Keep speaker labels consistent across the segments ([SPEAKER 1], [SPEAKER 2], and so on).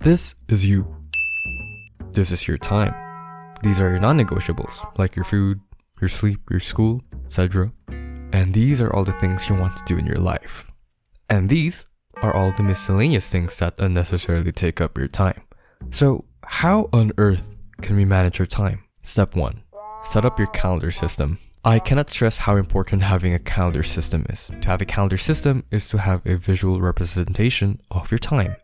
[SPEAKER 1] This is you. This is your time. These are your non-negotiables, like your food, your sleep, your school, etc. And these are all the things you want to do in your life. And these are all the miscellaneous things that unnecessarily take up your time. So how on earth can we manage our time? Step 1. Set up your calendar system. I cannot stress how important having a calendar system is. To have a calendar system is to have a visual representation of your time.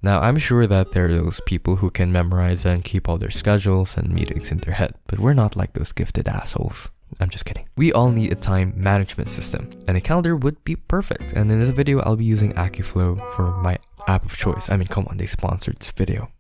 [SPEAKER 1] Now, I'm sure that there are those people who can memorize and keep all their schedules and meetings in their head, but we're not like those gifted assholes. I'm just kidding. We all need a time management system, and a calendar would be perfect. And in this video, I'll be using Akiflow for my app of choice. I mean, come on, they sponsored this video.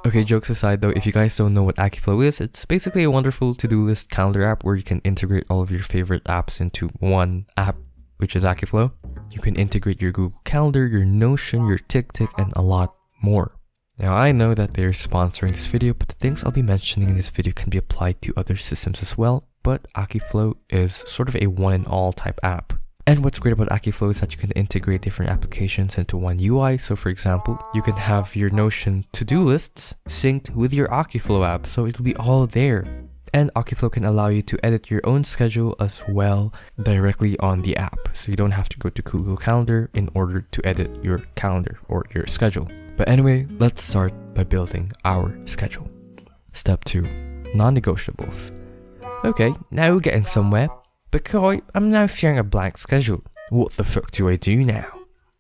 [SPEAKER 1] Okay, jokes aside though, if you guys don't know what Akiflow is, it's basically a wonderful to-do list calendar app where you can integrate all of your favorite apps into one app, which is Akiflow. You can integrate your Google Calendar, your Notion, your TickTick, and a lot more. Now, I know that they're sponsoring this video, but the things I'll be mentioning in this video can be applied to other systems as well, but Akiflow is sort of a one-and-all type app. And what's great about Akiflow is that you can integrate different applications into one UI. So for example, you can have your Notion to-do lists synced with your Akiflow app, so it'll be all there. And Akiflow can allow you to edit your own schedule as well directly on the app. So you don't have to go to Google Calendar in order to edit your calendar or your schedule. But anyway, let's start by building our schedule. Step 2. Non-negotiables. Okay, now we're getting somewhere. Because I'm now sharing a blank schedule. What the fuck do I do now?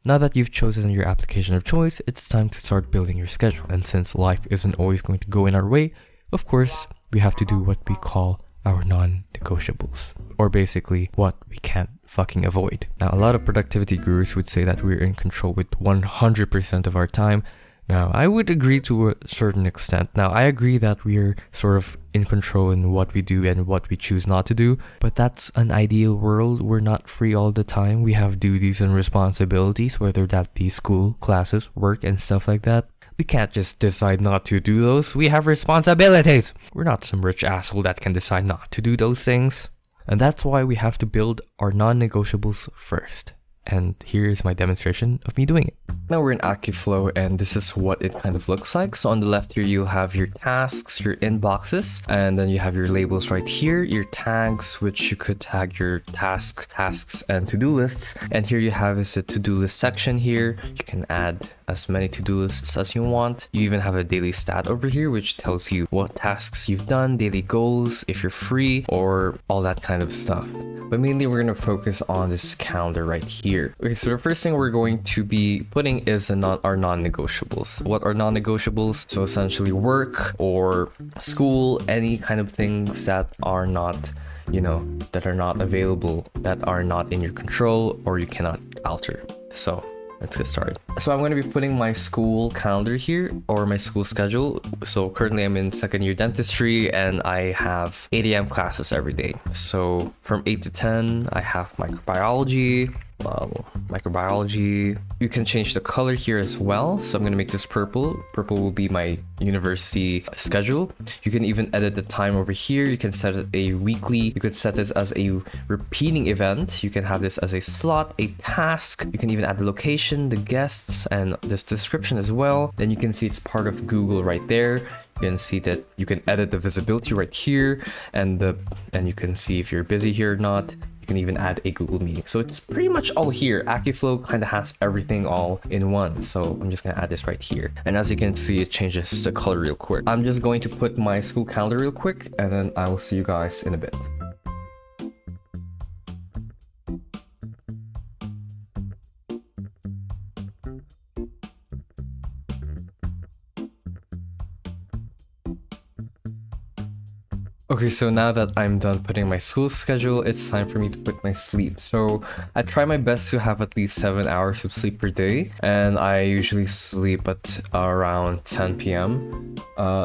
[SPEAKER 1] Now that you've chosen your application of choice, it's time to start building your schedule. And since life isn't always going to go in our way, of course, we have to do what we call our non-negotiables. Or basically, what we can't fucking avoid. Now, a lot of productivity gurus would say that we're in control with 100% of our time. Now, I would agree to a certain extent. Now, I agree that we're sort of in control in what we do and what we choose not to do, but that's an ideal world. We're not free all the time. We have duties and responsibilities, whether that be school, classes, work, and stuff like that. We can't just decide not to do those. We have responsibilities. We're not some rich asshole that can decide not to do those things. And that's why we have to build our non-negotiables first. And here is my demonstration of me doing it. Now we're in Akiflow and this is what it kind of looks like. So on the left here, you'll have your tasks, your inboxes, and then you have your labels right here, your tags, which you could tag your tasks and to-do lists. And here you have is a to-do list section here. You can add as many to-do lists as you want. You even have a daily stat over here, which tells you what tasks you've done, daily goals, if you're free, or all that kind of stuff. But mainly we're going to focus on this calendar right here. Okay, so the first thing we're going to be putting is our non-negotiables. What are non-negotiables? So essentially work or school, any kind of things that are not, that are not available, that are not in your control or you cannot alter. So let's get started. So I'm going to be putting my school calendar here, or my school schedule. So currently I'm in second year dentistry and I have 8 a.m. classes every day. So from 8 to 10, I have microbiology. You can change the color here as well. So I'm going to make this purple. Purple will be my university schedule. You can even edit the time over here. You can set it a weekly. You could set this as a repeating event. You can have this as a slot, a task. You can even add the location, the guests, and this description as well. Then you can see it's part of Google right there. You can see that you can edit the visibility right here, and you can see if you're busy here or not. You can even add a Google Meeting. So it's pretty much all here. Akiflow kind of has everything all in one. So I'm just going to add this right here. And as you can see, it changes the color real quick. I'm just going to put my school calendar real quick, and then I will see you guys in a bit. Okay, so now that I'm done putting my school schedule, it's time for me to put my sleep. So I try my best to have at least 7 hours of sleep per day, and I usually sleep at around 10 p.m.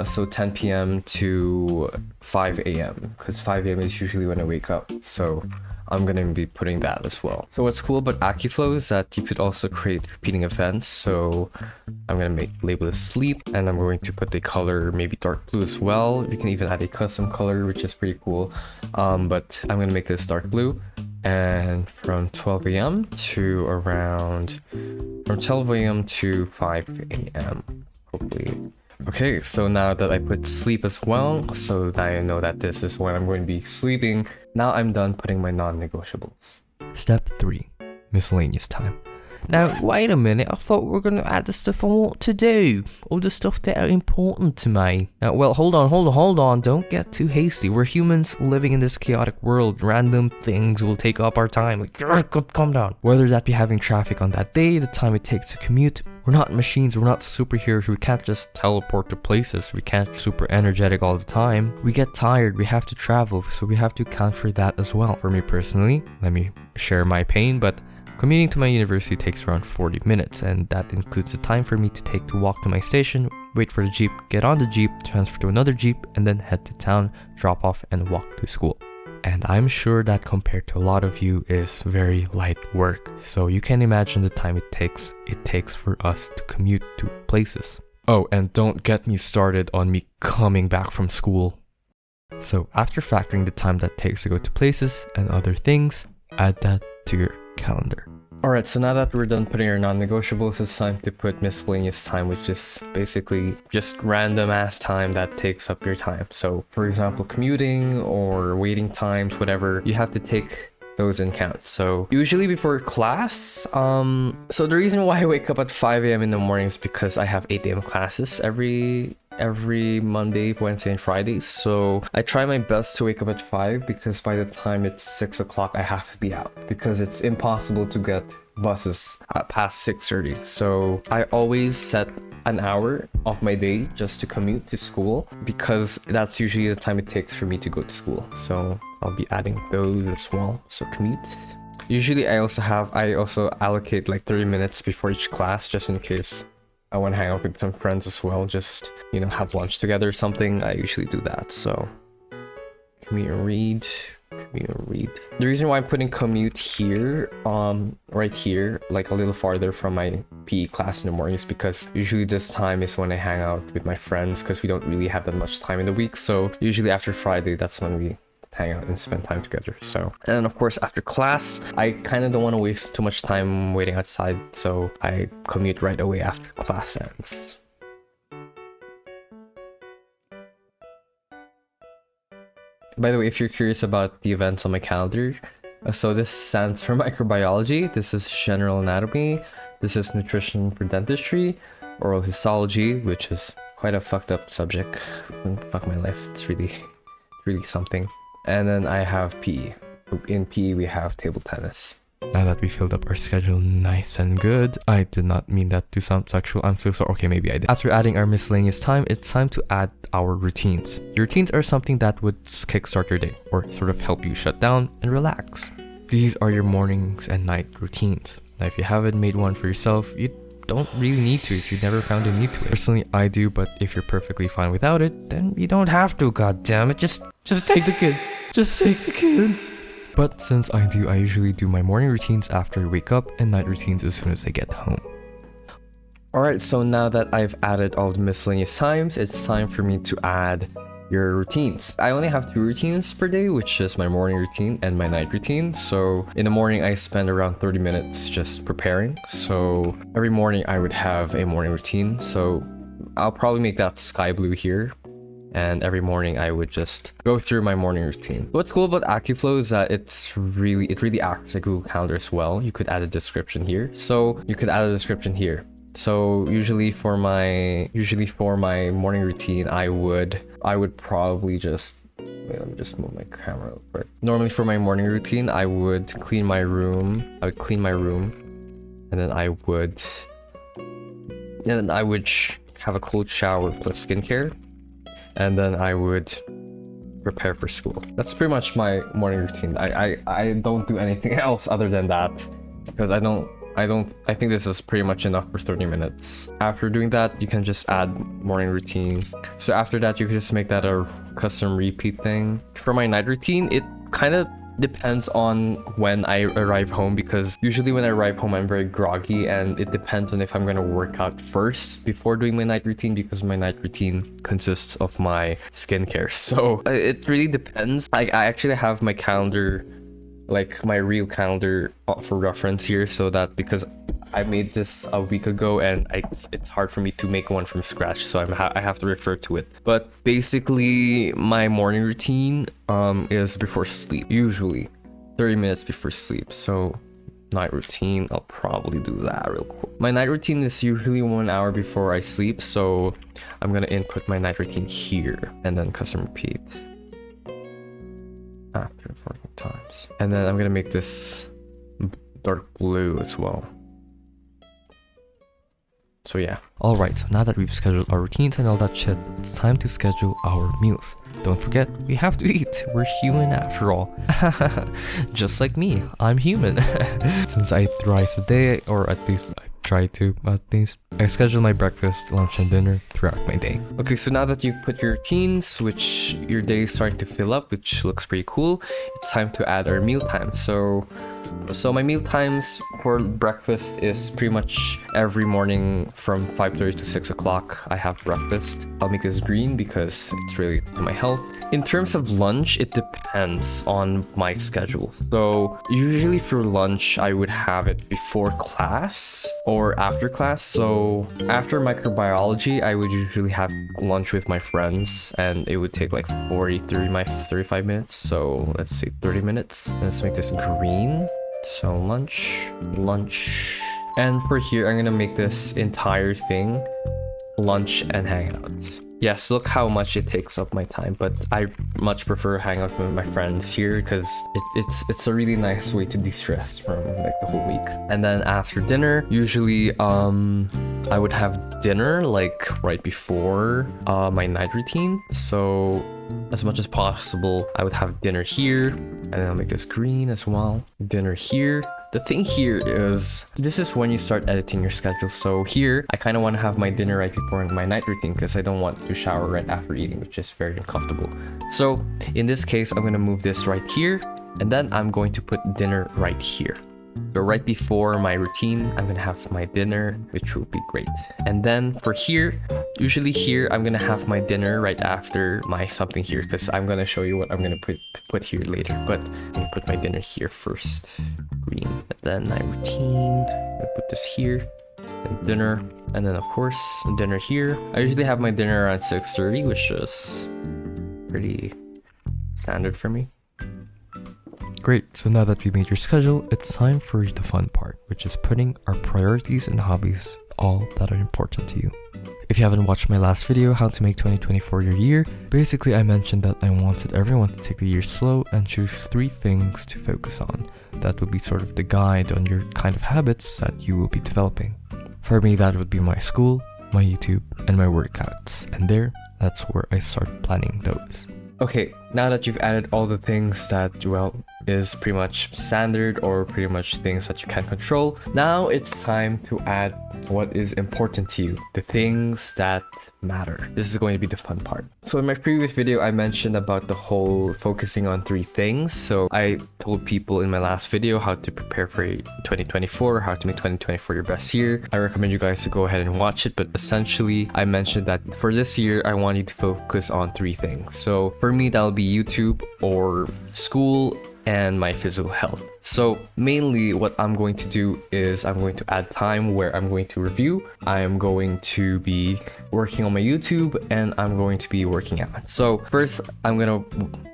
[SPEAKER 1] So 10 p.m. to 5 a.m. because 5 a.m. is usually when I wake up. So I'm going to be putting that as well. So what's cool about Akiflow is that you could also create repeating events. So I'm going to label this sleep, and I'm going to put the color maybe dark blue as well. You can even add a custom color, which is pretty cool. But I'm going to make this dark blue. And from 12 a.m. to 5 a.m. hopefully. Okay, so now that I put sleep as well, so now I know that this is when I'm going to be sleeping, now I'm done putting my non-negotiables. Step 3. Miscellaneous time. Now, wait a minute, I thought we were going to add the stuff I want to do. All the stuff that are important to me. Now, well, hold on, don't get too hasty. We're humans living in this chaotic world. Random things will take up our time. Like, calm down. Whether that be having traffic on that day, the time it takes to commute. We're not machines, we're not superheroes, we can't just teleport to places, we can't be super energetic all the time. We get tired, we have to travel, so we have to account for that as well. For me personally, let me share my pain, but commuting to my university takes around 40 minutes, and that includes the time for me to take to walk to my station, wait for the jeep, get on the jeep, transfer to another jeep, and then head to town, drop off, and walk to school. And I'm sure that compared to a lot of you is very light work. So you can imagine the time it takes for us to commute to places. Oh, and don't get me started on me coming back from school. So after factoring the time that takes to go to places and other things, add that to your calendar. Alright, so now that we're done putting our non-negotiables, it's time to put miscellaneous time, which is basically just random ass time that takes up your time. So for example, commuting or waiting times, whatever, you have to take those in count. So usually before class, so the reason why I wake up at 5 a.m. in the morning is because I have 8 a.m. classes every Monday, Wednesday, and Friday. So I try my best to wake up at 5 because by the time it's 6 o'clock, I have to be out because it's impossible to get buses past 6:30. So I always set an hour of my day just to commute to school because that's usually the time it takes for me to go to school. So I'll be adding those as well. So commute. Usually I also allocate like 30 minutes before each class just in case I want to hang out with some friends as well, just, you know, have lunch together or something. I usually do that. So commute and read. The reason why I'm putting commute here, right here, like a little farther from my PE class in the morning is because usually this time is when I hang out with my friends because we don't really have that much time in the week. So usually after Friday, that's when we hang out and spend time together. So, and then of course after class, I kind of don't want to waste too much time waiting outside, so I commute right away after class ends. By the way, if you're curious about the events on my calendar, so this stands for microbiology, this is general anatomy, this is nutrition for dentistry, oral histology, which is quite a fucked up subject. Fuck my life, it's really something. And then I have PE. In PE, we have table tennis. Now that we filled up our schedule nice and good, I did not mean that to sound sexual. I'm so sorry. Okay, maybe I did. After adding our miscellaneous time, it's time to add our routines. Your routines are something that would kickstart your day or sort of help you shut down and relax. These are your mornings and night routines. Now, if you haven't made one for yourself, you don't really need to if you never found a need to it. Personally, I do, but if you're perfectly fine without it, then you don't have to, god damn it. Just take the kids. Just take the kids. But since I usually do my morning routines after I wake up and night routines as soon as I get home. Alright, so now that I've added all the miscellaneous times, it's time for me to add your routines. I only have 2 routines per day, which is my morning routine and my night routine. So in the morning, I spend around 30 minutes just preparing. So every morning I would have a morning routine. So I'll probably make that sky blue here. And every morning I would just go through my morning routine. What's cool about AccuFlow is that it really acts like Google Calendar as well. You could add a description here. So you could add a description here. So usually for my morning routine, I would probably just wait, let me just move my camera real quick. Normally for my morning routine, I would clean my room. And then I would have a cold shower plus skincare. And then I would prepare for school. That's pretty much my morning routine. I don't do anything else other than that because I think this is pretty much enough for 30 minutes. After doing that, you can just add morning routine. So after that, you can just make that a custom repeat thing. For my night routine, it kind of depends on when I arrive home because usually when I arrive home, I'm very groggy and it depends on if I'm going to work out first before doing my night routine because my night routine consists of my skincare. So it really depends. I actually have my calendar, like my real calendar for reference here, so that because I made this a week ago, and it's hard for me to make one from scratch, so I have to refer to it. But basically, my morning routine is before sleep, usually 30 minutes before sleep. So night routine, I'll probably do that real quick. My night routine is usually 1 hour before I sleep, so I'm gonna input my night routine here and then custom repeat after 40 times. And then I'm gonna make this dark blue as well. So yeah. Alright, so now that we've scheduled our routines and all that shit, it's time to schedule our meals. Don't forget, we have to eat. We're human after all. Just like me, I'm human. Since I eat thrice a day, or at least I try to at least, I schedule my breakfast, lunch, and dinner throughout my day. Okay, so now that you've put your routines, which your day is starting to fill up, which looks pretty cool, it's time to add our meal time. So my meal times for breakfast is pretty much every morning from 5:30 to 6 o'clock. I have breakfast. I'll make this green because it's related to my health. In terms of lunch, it depends on my schedule. So usually for lunch, I would have it before class or after class. So after microbiology, I would usually have lunch with my friends, and it would take like 35 minutes. So let's say 30 minutes. Let's make this green. So lunch. And for here, I'm gonna make this entire thing lunch and hangout. Yes, look how much it takes up my time, but I much prefer hanging out with my friends here because it's a really nice way to de-stress from like the whole week. And then after dinner, usually I would have dinner like right before my night routine. So as much as possible, I would have dinner here, and then I'll make this green as well. Dinner here. The thing here is, this is when you start editing your schedule. So here, I kind of want to have my dinner right before my night routine because I don't want to shower right after eating, which is very uncomfortable. So in this case, I'm going to move this right here, and then I'm going to put dinner right here. So right before my routine, I'm gonna have my dinner, which will be great. And then for here, usually here, I'm gonna have my dinner right after my something here, because I'm gonna show you what I'm gonna put here later. But I'm gonna put my dinner here first, green. And then my routine, I'm gonna put this here, and dinner, and then of course dinner here. I usually have my dinner around 6:30, which is pretty standard for me. Great, so now that we made your schedule, it's time for the fun part, which is putting our priorities and hobbies, all that are important to you. If you haven't watched my last video, how to make 2024 your year, basically I mentioned that I wanted everyone to take the year slow and choose 3 things to focus on. That would be sort of the guide on your kind of habits that you will be developing. For me, that would be my school, my YouTube, and my workouts. And that's where I start planning those. Okay, now that you've added all the things that, well, is pretty much standard or pretty much things that you can control, now it's time to add what is important to you, the things that matter. This is going to be the fun part. So in my previous video, I mentioned about the whole focusing on 3 things. So I told people in my last video how to prepare for 2024, how to make 2024 your best year. I recommend you guys to go ahead and watch it, but essentially I mentioned that for this year, I want you to focus on 3 things. So for me, that'll be YouTube or school and my physical health. So mainly what I'm going to do is I'm going to add time where I'm going to review, I am going to be working on my YouTube, and I'm going to be working out. So first I'm gonna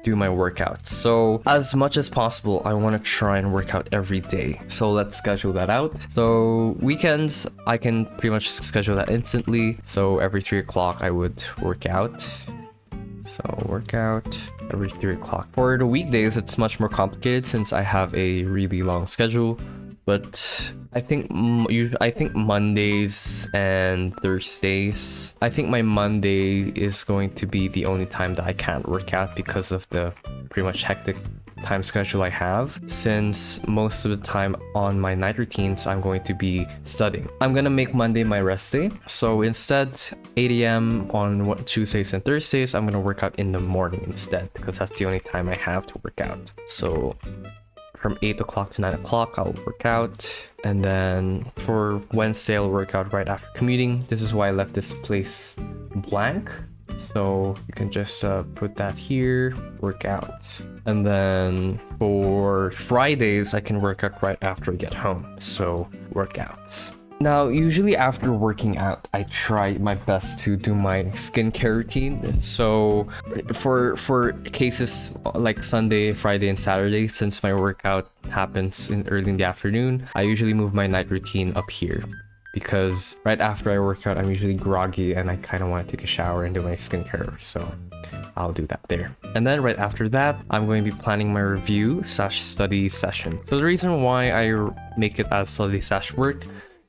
[SPEAKER 1] do my workouts. So as much as possible, I want to try and work out every day. So let's schedule that out. So weekends, I can pretty much schedule that instantly. So every 3 o'clock I would work out. So workout every 3 o'clock. For the weekdays, it's much more complicated since I have a really long schedule. But I think Mondays and Thursdays. I think my Monday is going to be the only time that I can't work out because of the pretty much hectic time schedule I have, since most of the time on my night routines I'm going to be studying. I'm gonna make Monday my rest day, so instead 8 a.m. on Tuesdays and Thursdays I'm gonna work out in the morning instead, because that's the only time I have to work out. So from 8 o'clock to 9 o'clock I'll work out, and then for Wednesday I'll work out right after commuting. This is why I left this place blank. So you can just put that here, work out. And then for Fridays, I can work out right after I get home. So work out. Now, usually after working out, I try my best to do my skincare routine. So for cases like Sunday, Friday, and Saturday, since my workout happens early in the afternoon, I usually move my night routine up here. Because right after I work out, I'm usually groggy and I kind of want to take a shower and do my skincare. So I'll do that there. And then right after that, I'm going to be planning my review/study session. So the reason why I make it as study/work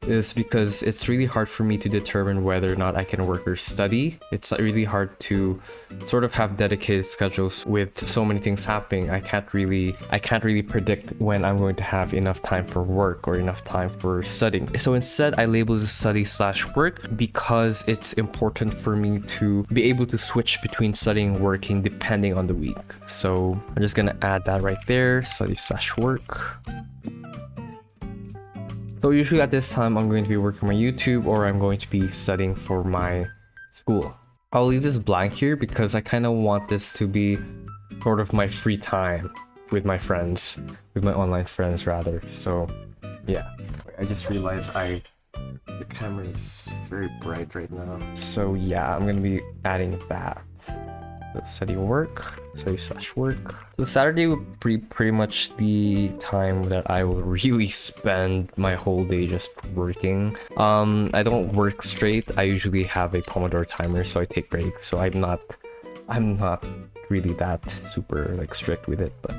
[SPEAKER 1] is because it's really hard for me to determine whether or not I can work or study. It's really hard to sort of have dedicated schedules with so many things happening. I can't really predict when I'm going to have enough time for work or enough time for studying. So instead, I label this study/work because it's important for me to be able to switch between studying and working depending on the week. So I'm just gonna add that right there, study/work. So usually at this time, I'm going to be working on my YouTube or I'm going to be studying for my school. I'll leave this blank here because I kind of want this to be sort of my free time with my friends, with my online friends rather. So yeah, I just realized the camera is very bright right now. So yeah, I'm going to be adding that. Study/work. So Saturday would be pretty much the time that I will really spend my whole day just working. I don't work straight. I usually have a Pomodoro timer, so I take breaks. So I'm not really that super like strict with it, but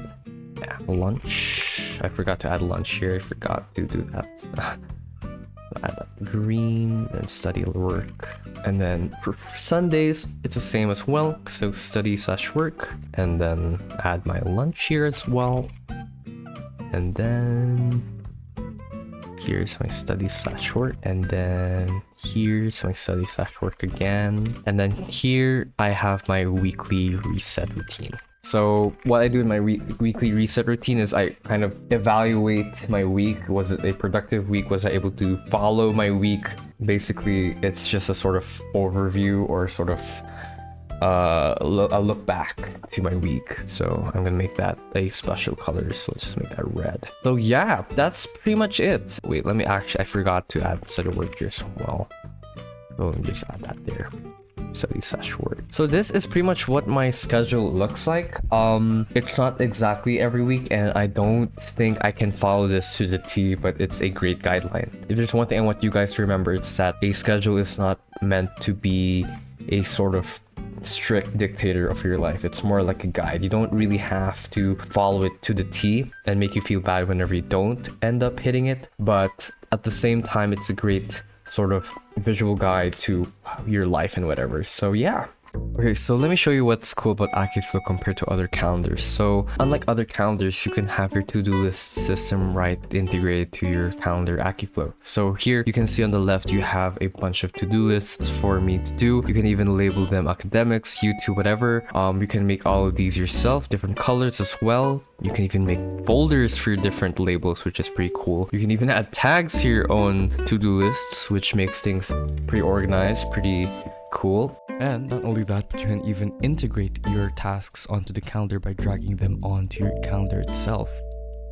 [SPEAKER 1] yeah. Lunch. I forgot to add lunch here. I forgot to do that. Add that green and study/work. And then for Sundays, it's the same as well. So study/work. And then add my lunch here as well. And then here's my study/work. And then here's my study/work again. And then here I have my weekly reset routine. So what I do in my weekly reset routine is I kind of evaluate my week. Was it a productive week? Was I able to follow my week? Basically, it's just a sort of overview or sort of a look back to my week. So I'm gonna make that a special color. So let's just make that red. So yeah, that's pretty much it. Wait, I forgot to add study/work here as well. So let me just add that there. Study/work. So this is pretty much what my schedule looks like. It's not exactly every week and I don't think I can follow this to the T, but it's a great guideline. If there's one thing I want you guys to remember, it's that a schedule is not meant to be a sort of strict dictator of your life. It's more like a guide. You don't really have to follow it to the T and make you feel bad whenever you don't end up hitting it, but at the same time, it's a great sort of visual guide to your life and whatever. So yeah. Okay, so let me show you what's cool about AkiFlow compared to other calendars. So unlike other calendars, you can have your to-do list system right integrated to your calendar AkiFlow. So here you can see on the left, you have a bunch of to-do lists for me to do. You can even label them academics, YouTube, whatever. You can make all of these yourself, different colors as well. You can even make folders for your different labels, which is pretty cool. You can even add tags to your own to-do lists, which makes things pretty organized, pretty cool. And not only that, but you can even integrate your tasks onto the calendar by dragging them onto your calendar itself.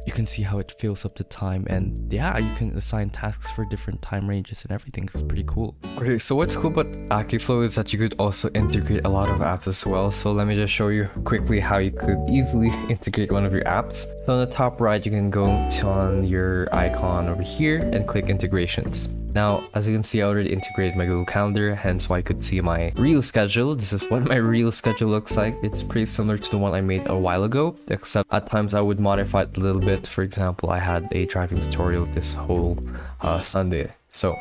[SPEAKER 1] You can see how it fills up the time, and yeah, you can assign tasks for different time ranges and everything. It's pretty cool. Okay, so what's cool about AkiFlow is that you could also integrate a lot of apps as well. So let me just show you quickly how you could easily integrate one of your apps. So on the top right, you can go on your icon over here and click integrations. Now, as you can see, I already integrated my Google Calendar, hence why I could see my real schedule. This is what my real schedule looks like. It's pretty similar to the one I made a while ago, except at times I would modify it a little bit. For example, I had a driving tutorial this whole Sunday. So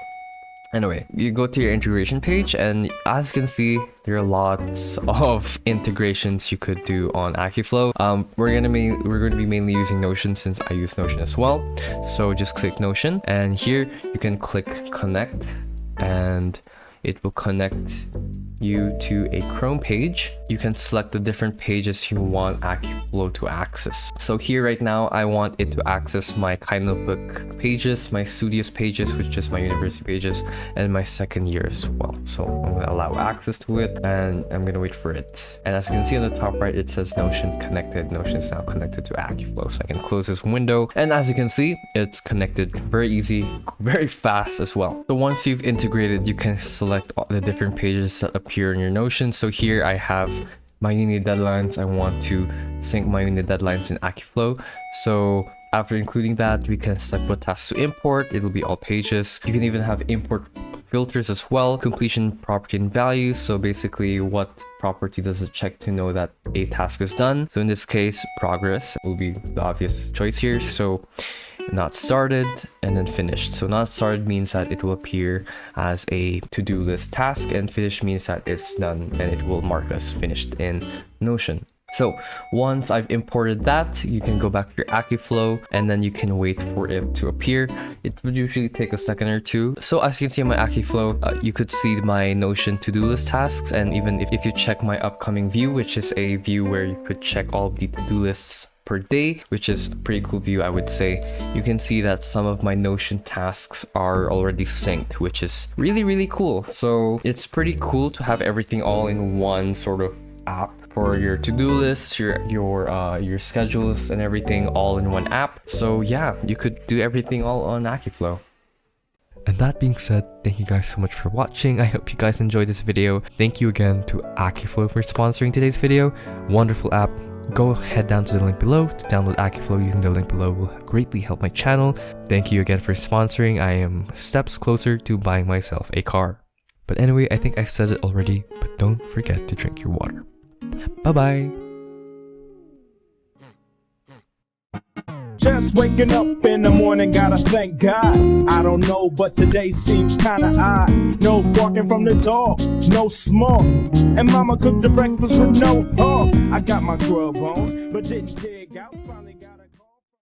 [SPEAKER 1] anyway, you go to your integration page, and as you can see, there are lots of integrations you could do on AkiFlow. We're going to be mainly using Notion since I use Notion as well. So just click Notion, and here you can click connect, and it will connect you to a Chrome page. You can select the different pages you want AccuFlow to access. So here right now, I want it to access my Kind Notebook pages, my Studious pages, which is my university pages, and my second year as well. So I'm gonna allow access to it, and I'm gonna wait for it. And as you can see on the top right, it says Notion connected. Notion is now connected to AccuFlow. So I can close this window, and as you can see, it's connected. Very easy, very fast as well. So once you've integrated, you can select all the different pages that appear in your Notion. So here I have my uni deadlines. I want to sync my uni deadlines in AccuFlow. So after including that, we can select what tasks to import. It will be all pages. You can even have import filters as well. Completion, property, and value. So basically, what property does it check to know that a task is done? So in this case, progress will be the obvious choice here. So not started and then finished. So not started means that it will appear as a to-do list task, and finished means that it's done and it will mark us finished in Notion. So once I've imported that, you can go back to your AccuFlow and then you can wait for it to appear. It would usually take a second or two. So as you can see in my AccuFlow, you could see my Notion to-do list tasks. And even if you check my upcoming view, which is a view where you could check all of the to-do lists per day, which is a pretty cool view, I would say, you can see that some of my Notion tasks are already synced, which is really, really cool. So it's pretty cool to have everything all in one sort of app for your to-do lists, your schedules, and everything all in one app. So yeah, you could do everything all on AccuFlow. And that being said, thank you guys so much for watching. I hope you guys enjoyed this video. Thank you again to AccuFlow for sponsoring today's video. Wonderful app. Go head down to the link below to download AccuFlow. Using the link below will greatly help my channel. Thank you again for sponsoring. I am steps closer to buying myself a car. But anyway, I think I said it already, but don't forget to drink your water. Bye-bye.
[SPEAKER 2] Just waking up in the morning, gotta thank God. I don't know, but today seems kinda odd. No barking from the dog, no smoke. And mama cooked the breakfast with no hog. I got my grub on, but didn't dig out.